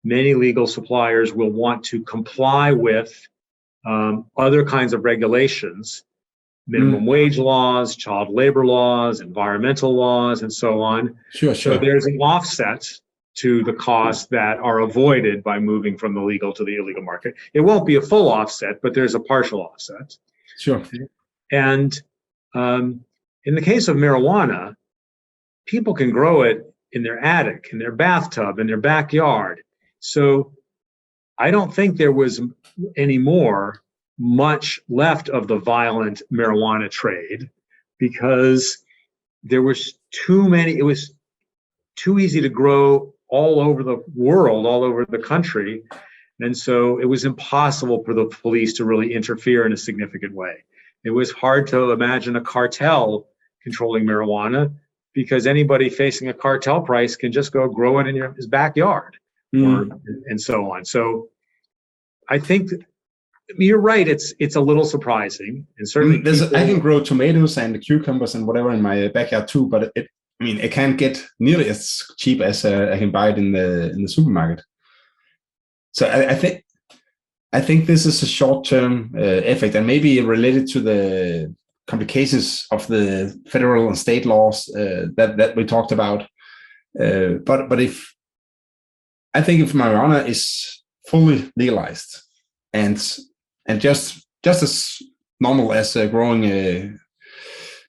Speaker 2: Many legal suppliers will want to comply with other kinds of regulations, minimum wage laws, child labor laws, environmental laws, and so on.
Speaker 1: Sure.
Speaker 2: So there's an offset to the costs that are avoided by moving from the legal to the illegal market. It won't be a full offset, but there's a partial offset.
Speaker 1: Sure.
Speaker 2: And in the case of marijuana, people can grow it in their attic, in their bathtub, in their backyard. So I don't think there was much left of the violent marijuana trade, because there was it was too easy to grow all over the world, all over the country. And so it was impossible for the police to really interfere in a significant way. It was hard to imagine a cartel controlling marijuana, because anybody facing a cartel price can just go grow it in his backyard, and so on. So I think you're right. It's a little surprising, and certainly
Speaker 1: I can grow tomatoes and cucumbers and whatever in my backyard too, but it can't get nearly as cheap as I can buy it in the supermarket. So I think this is a short-term effect, and maybe related to the complications of the federal and state laws that we talked about. But if marijuana is fully legalized and just as normal as growing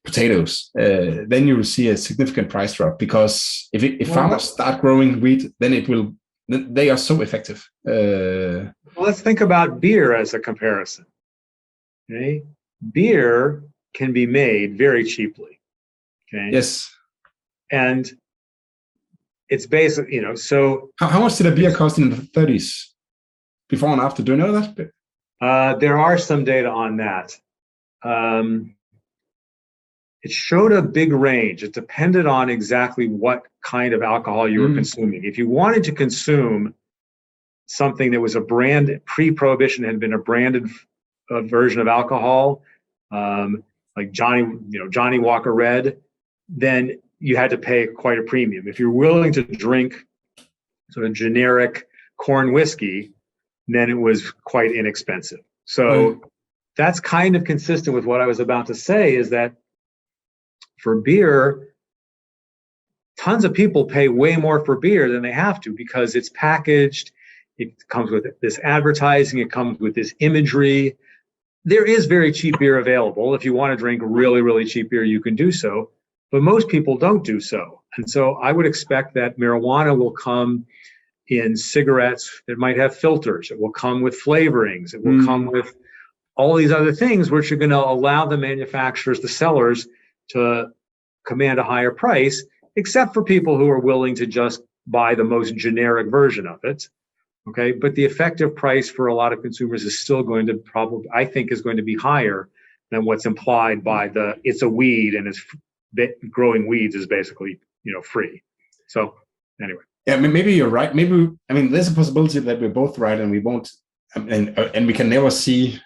Speaker 1: potatoes, then you will see a significant price drop, because if farmers start growing wheat, then they are so effective.
Speaker 2: Well, let's think about beer as a comparison. Okay, beer can be made very cheaply. Okay.
Speaker 1: Yes.
Speaker 2: And it's basically, so.
Speaker 1: How much did a beer cost in the 30s? Before and after, do you know that?
Speaker 2: There are some data on that. It showed a big range. It depended on exactly what kind of alcohol you were consuming. If you wanted to consume something that was a brand, pre-prohibition had been a branded version of alcohol, like Johnny Walker Red, then you had to pay quite a premium. If you're willing to drink sort of generic corn whiskey, then it was quite inexpensive. So that's kind of consistent with what I was about to say, is that for beer, tons of people pay way more for beer than they have to because it's packaged, it comes with this advertising, it comes with this imagery. There is very cheap beer available. If you want to drink really, really cheap beer, you can do so, but most people don't do so. And so I would expect that marijuana will come in cigarettes that might have filters. It will come with flavorings. It will come with all these other things which are going to allow the manufacturers, the sellers, to command a higher price, except for people who are willing to just buy the most generic version of it. Okay, but the effective price for a lot of consumers is still going to I think is going to be higher than what's implied by it's a weed and it's growing weeds is basically, free. So anyway.
Speaker 1: Yeah, maybe you're right. Maybe, there's a possibility that we're both right and we won't, and we can never see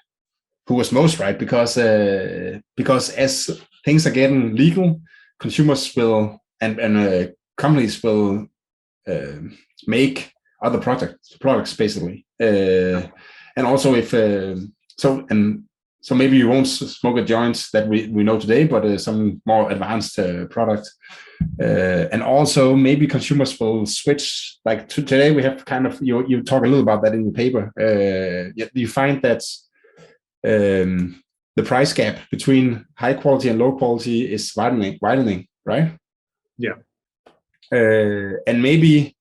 Speaker 1: who was most right because as things are getting legal, consumers will and companies will make other products basically, and also if so maybe you won't smoke a joint that we know today, but some more advanced product, and also maybe consumers will switch. Like today, we have kind of you talk a little about that in the paper. You find that the price gap between high quality and low quality is widening, right?
Speaker 2: Yeah.
Speaker 1: And maybe,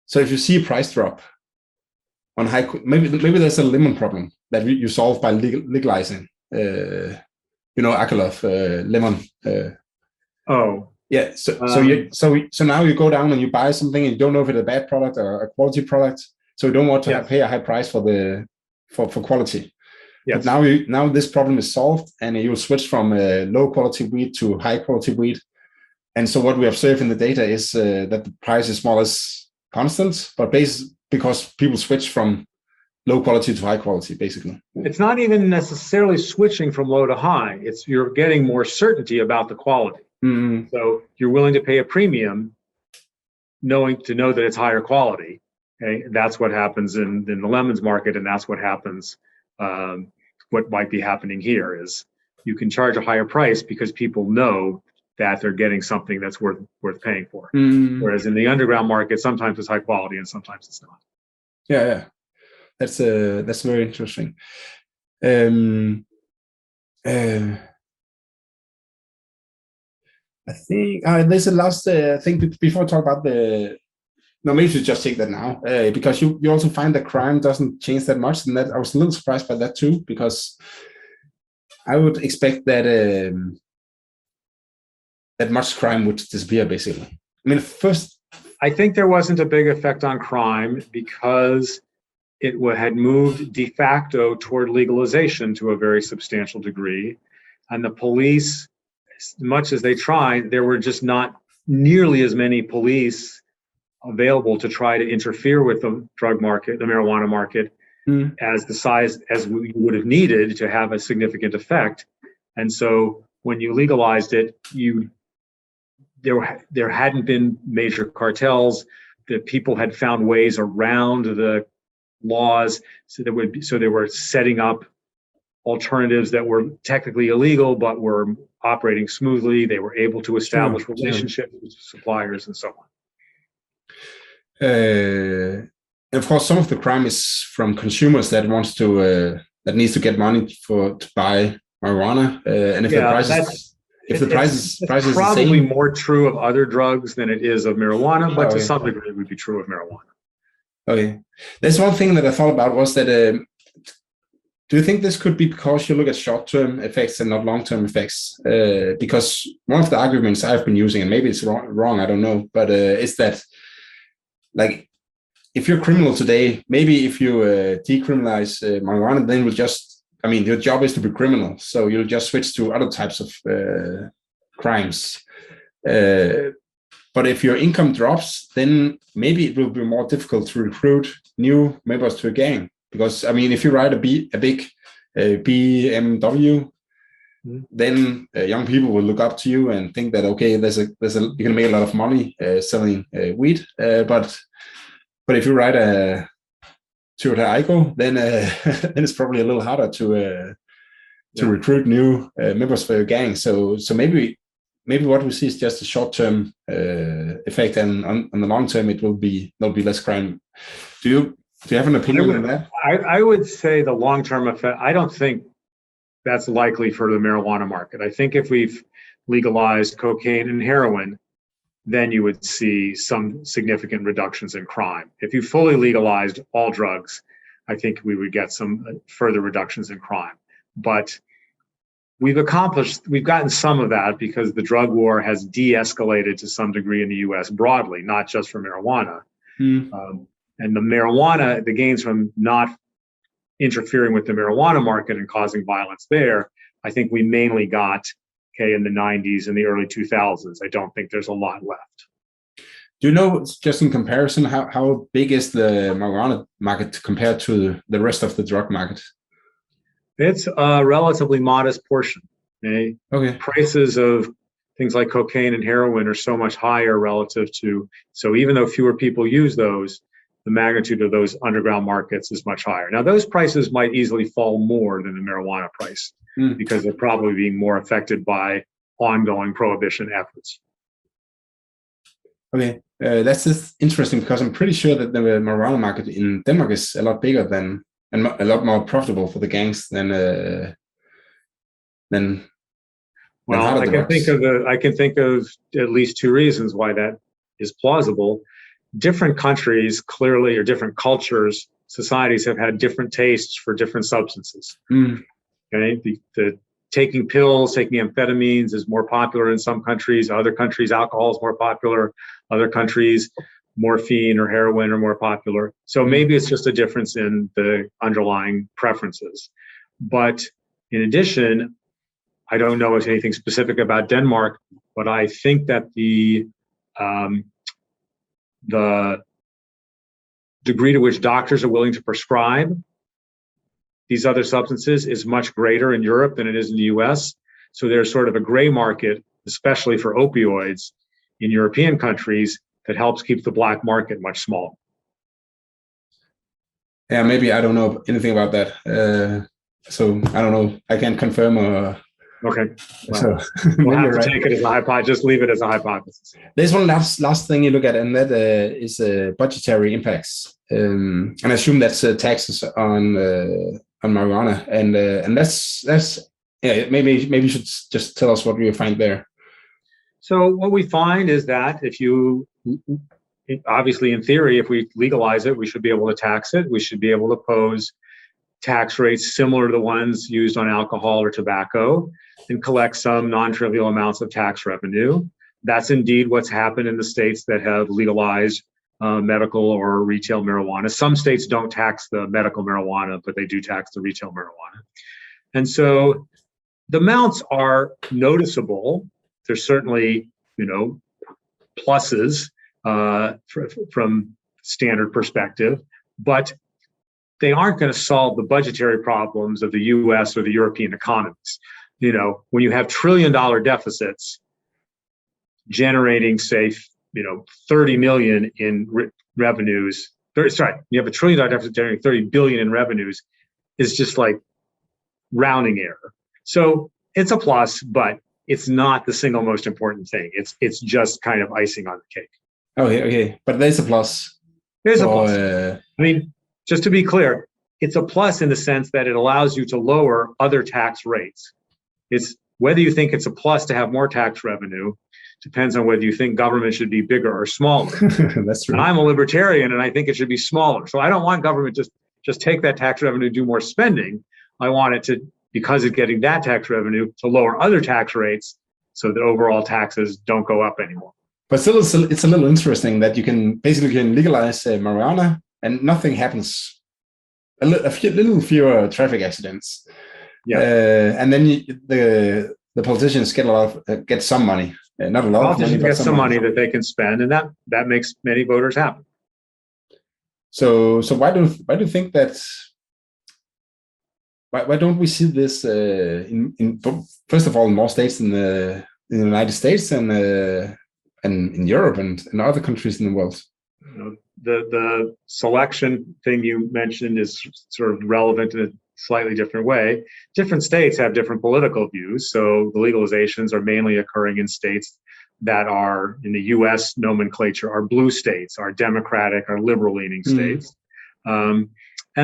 Speaker 1: so if you see a price drop on maybe there's a lemon problem that you solve by legalizing, Akerlof lemon. Yeah. So now you go down and you buy something and you don't know if it's a bad product or a quality product. So you don't want to pay a high price for quality. Yes. But now this problem is solved, and you will switch from low quality weed to high quality weed. And so what we observe in the data is that the price is more or less constant, but because people switch from low quality to high quality, basically.
Speaker 2: It's not even necessarily switching from low to high. It's you're getting more certainty about the quality. Mm-hmm. So you're willing to pay a premium to know that it's higher quality. Okay, that's what happens in the lemons market, and that's what happens. What might be happening here is you can charge a higher price because people know that they're getting something that's worth paying for. Mm. Whereas in the underground market, sometimes it's high quality and sometimes it's not.
Speaker 1: Yeah. That's very interesting. I think there's a last thing before I talk about no, maybe you should just take that now, because you also find that crime doesn't change that much, and that I was a little surprised by that too, because I would expect that that much crime would disappear, basically.
Speaker 2: I think there wasn't a big effect on crime because it had moved de facto toward legalization to a very substantial degree, and the police, as much as they tried, there were just not nearly as many police available to try to interfere with the drug market, the marijuana market, as the size as we would have needed to have a significant effect. And so when you legalized it, there hadn't been major cartels, that people had found ways around the laws, so they were setting up alternatives that were technically illegal but were operating smoothly. They were able to establish relationships with suppliers and so on.
Speaker 1: Of course, some of the crime is from consumers that needs to get money to buy marijuana, and if the price is
Speaker 2: probably
Speaker 1: the same,
Speaker 2: more true of other drugs than it is of marijuana, but to some degree it would be true of marijuana.
Speaker 1: Okay, there's one thing that I thought about was that Do you think this could be because you look at short-term effects and not long-term effects? Because one of the arguments I've been using, and maybe it's wrong, I don't know, but is that, like, if you're criminal today, maybe if you decriminalize marijuana, then your job is to be criminal, so you'll just switch to other types of crimes. But if your income drops, then maybe it will be more difficult to recruit new members to a gang. Because, I mean, if you ride a big BMW, then young people will look up to you and think that, okay, you can make a lot of money selling weed. But if you ride a Toyota Aygo, then it's probably a little harder to recruit new members for your gang. So maybe what we see is just a short-term effect, and on the long term, there'll be less crime. Do you have an opinion on that?
Speaker 2: I would say the long-term effect, I don't think that's likely for the marijuana market. I think if we've legalized cocaine and heroin, then you would see some significant reductions in crime. If you fully legalized all drugs, I think we would get some further reductions in crime. But we've gotten some of that because the drug war has de-escalated to some degree in the US broadly, not just for marijuana. And the gains from not interfering with the marijuana market and causing violence there, I think we mainly got in the 90s and the early 2000s. I don't think there's a lot left.
Speaker 1: Do you know, just in comparison, how big is the marijuana market compared to the rest of the drug market?
Speaker 2: It's a relatively modest portion. Okay. Prices of things like cocaine and heroin are so much higher relative to, so even though fewer people use those, the magnitude of those underground markets is much higher. Now, those prices might easily fall more than the marijuana price because they're probably being more affected by ongoing prohibition efforts.
Speaker 1: Okay, that's just interesting because I'm pretty sure that the marijuana market in Denmark is a lot bigger and a lot more profitable for the gangs than.
Speaker 2: Well, I can think of at least two reasons why that is plausible. Different countries clearly, or different cultures, societies have had different tastes for different substances. Okay, the taking pills, taking amphetamines is more popular in some countries. Other countries, alcohol is more popular. Other countries, morphine or heroin are more popular. So maybe it's just a difference in the underlying preferences. But in addition, I don't know if anything specific about Denmark, but I think that the degree to which doctors are willing to prescribe these other substances is much greater in Europe than it is in the US. So there's sort of a gray market, especially for opioids in European countries, that helps keep the black market much smaller.
Speaker 1: Yeah, maybe I don't know anything about that. So I don't know. I can't confirm or.
Speaker 2: Okay.
Speaker 1: So
Speaker 2: Well, we'll have to take it as a hypothesis. Just leave it as a hypothesis.
Speaker 1: There's one last thing you look at, and that is budgetary impacts. And I assume that's taxes on marijuana, and that's maybe you should just tell us what you find there.
Speaker 2: So what we find is that obviously in theory, if we legalize it, we should be able to tax it. We should be able to pose tax rates similar to the ones used on alcohol or tobacco and collect some non-trivial amounts of tax revenue. That's indeed what's happened in the states that have legalized medical or retail marijuana. Some states don't tax the medical marijuana, but they do tax the retail marijuana. And so the amounts are noticeable. There's certainly, pluses from standard perspective, but they aren't going to solve the budgetary problems of the US or the European economies. When you have $1 trillion deficits generating, say, 30 million in revenues, you have $1 trillion deficit generating 30 billion in revenues, is just like rounding error. So it's a plus, but it's not the single most important thing. It's just kind of icing on the cake.
Speaker 1: Okay. But there's a plus.
Speaker 2: There's a plus. Just to be clear, it's a plus in the sense that it allows you to lower other tax rates. It's whether you think it's a plus to have more tax revenue depends on whether you think government should be bigger or smaller.
Speaker 1: That's true.
Speaker 2: And I'm a libertarian, and I think it should be smaller. So I don't want government just take that tax revenue, do more spending. I want it to, because it's getting that tax revenue, to lower other tax rates so that overall taxes don't go up anymore.
Speaker 1: But still, it's a little interesting that you can legalize marijuana and nothing happens. A little fewer traffic accidents.
Speaker 2: Yeah.
Speaker 1: And then the politicians get some money. Not a lot.
Speaker 2: Politicians get some money that they can spend, and that makes many voters happy.
Speaker 1: So why do you think that? Why don't we see this in first of all in more states in the United States and in Europe and in other countries in the world?
Speaker 2: You know, the selection thing you mentioned is sort of relevant in a slightly different way. Different states have different political views, so the legalizations are mainly occurring in states that are, in the U.S. nomenclature, are blue states, are Democratic, are liberal-leaning states. And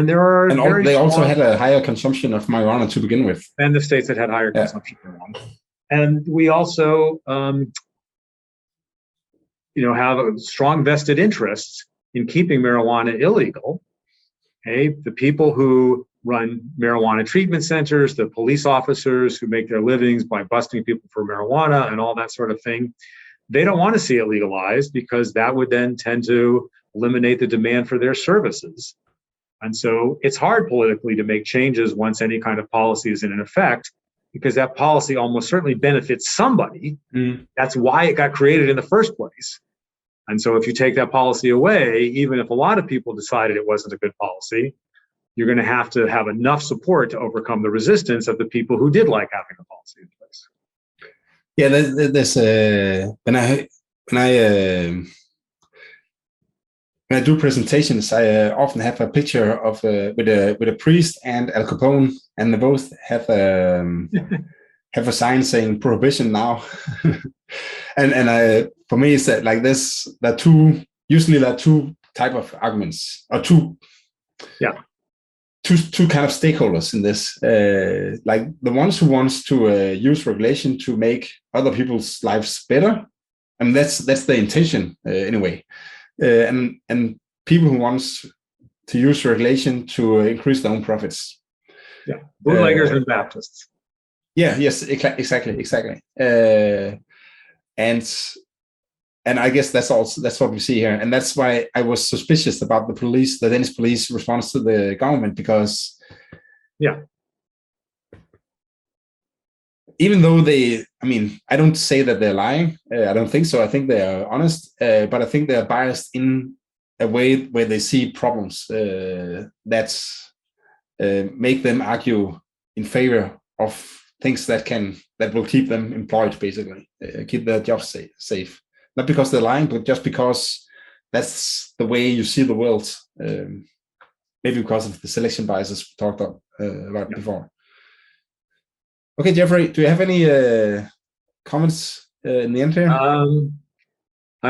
Speaker 2: there are
Speaker 1: they also had a higher consumption of marijuana to begin with.
Speaker 2: And the states that had higher consumption of marijuana. And we also, have a strong vested interest in keeping marijuana illegal. Okay, the people who run marijuana treatment centers, the police officers who make their livings by busting people for marijuana and all that sort of thing, they don't want to see it legalized because that would then tend to eliminate the demand for their services. And so it's hard politically to make changes once any kind of policy is in effect, because that policy almost certainly benefits somebody. That's why it got created in the first place. And so if you take that policy away, even if a lot of people decided it wasn't a good policy, you're going to have enough support to overcome the resistance of the people who did like having a policy in place.
Speaker 1: Yeah, there's when I do presentations, I often have a picture of with a priest and Al Capone, and they both have a sign saying "prohibition now." and for me, it's that like this. There are two type of arguments, or two kind of stakeholders in this. Like the ones who wants to use regulation to make other people's lives better, and that's the intention anyway. And people who wants to use regulation to increase their own profits.
Speaker 2: Yeah, bootleggers and Baptists.
Speaker 1: Yeah. Yes. Exactly. And I guess that's what we see here, and that's why I was suspicious about the Danish police response to the government, because even though I don't say that they're lying. I don't think so. I think they are honest, but I think they are biased in a way where they see problems that make them argue in favor of things that will keep them employed, basically, keep their jobs safe. Not because they're lying, but just because that's the way you see the world. Maybe because of the selection biases we talked about before. Okay, Jeffrey, do you have any comments in the end here?
Speaker 2: I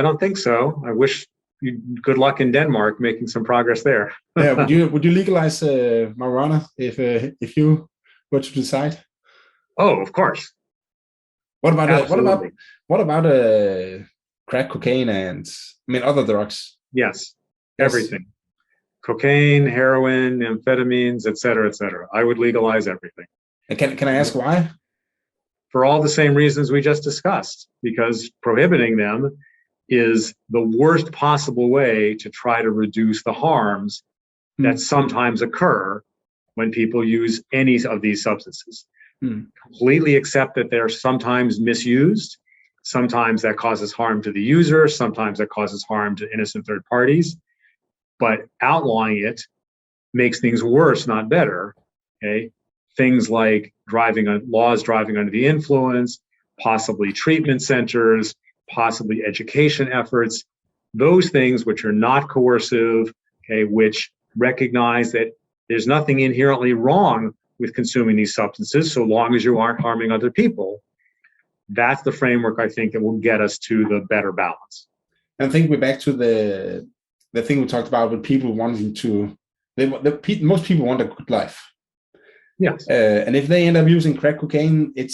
Speaker 2: don't think so. I wish you good luck in Denmark making some progress there.
Speaker 1: Yeah, would you legalize marijuana if you were to decide?
Speaker 2: Oh, of course.
Speaker 1: What about crack cocaine and other drugs?
Speaker 2: Yes, everything. Cocaine, heroin, amphetamines, et cetera, et cetera. I would legalize everything.
Speaker 1: And can I ask why?
Speaker 2: For all the same reasons we just discussed, because prohibiting them is the worst possible way to try to reduce the harms that sometimes occur when people use any of these substances. Completely accept that they're sometimes misused. Sometimes that causes harm to the user. Sometimes that causes harm to innocent third parties. But outlawing it makes things worse, not better. Okay. Things like laws driving under the influence, possibly treatment centers, possibly education efforts, those things which are not coercive, okay, which recognize that there's nothing inherently wrong with consuming these substances so long as you aren't harming other people. That's the framework, I think, that will get us to the better balance.
Speaker 1: I think we're back to the thing we talked about with people wanting to, most people want a good life.
Speaker 2: Yes.
Speaker 1: And if they end up using crack cocaine, it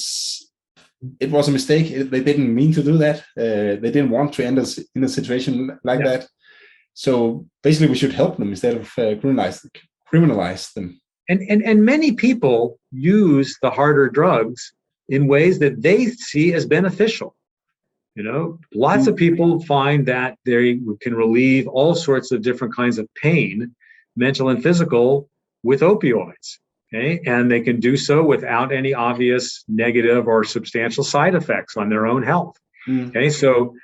Speaker 1: was a mistake. They didn't mean to do that. They didn't want to end us in a situation like that. So basically, we should help them instead of criminalize them.
Speaker 2: And many people use the harder drugs in ways that they see as beneficial. You know, lots of people find that they can relieve all sorts of different kinds of pain, mental and physical, with opioids. Okay, and they can do so without any obvious negative or substantial side effects on their own health. Okay, so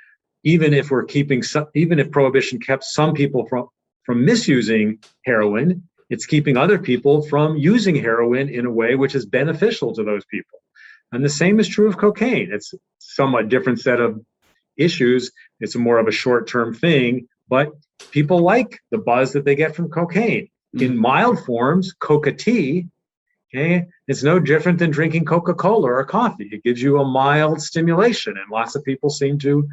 Speaker 2: even if prohibition kept some people from misusing heroin, it's keeping other people from using heroin in a way which is beneficial to those people. And the same is true of cocaine. It's a somewhat different set of issues. It's more of a short-term thing, but people like the buzz that they get from cocaine. In mild forms, coca tea, okay, it's no different than drinking Coca-Cola or coffee. It gives you a mild stimulation, and lots of people seem to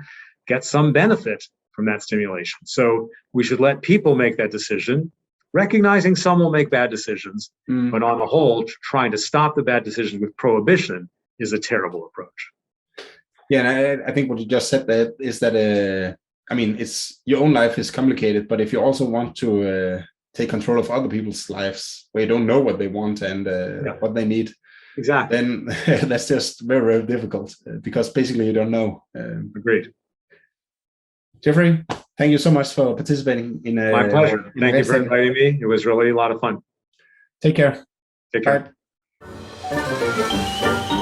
Speaker 2: get some benefit from that stimulation. So we should let people make that decision, recognizing some will make bad decisions, but on the whole, trying to stop the bad decisions with prohibition is a terrible approach.
Speaker 1: Yeah, and I think what you just said that is that, I mean, it's your own life is complicated, but if you also want to take control of other people's lives where you don't know what they want and what they need,
Speaker 2: exactly,
Speaker 1: then that's just very, very difficult because basically you don't know.
Speaker 2: Agreed.
Speaker 1: Jeffrey, thank you so much for participating in
Speaker 2: my pleasure. Thank you for inviting me. It was really a lot of fun.
Speaker 1: Take care.
Speaker 2: Take care.
Speaker 1: Bye.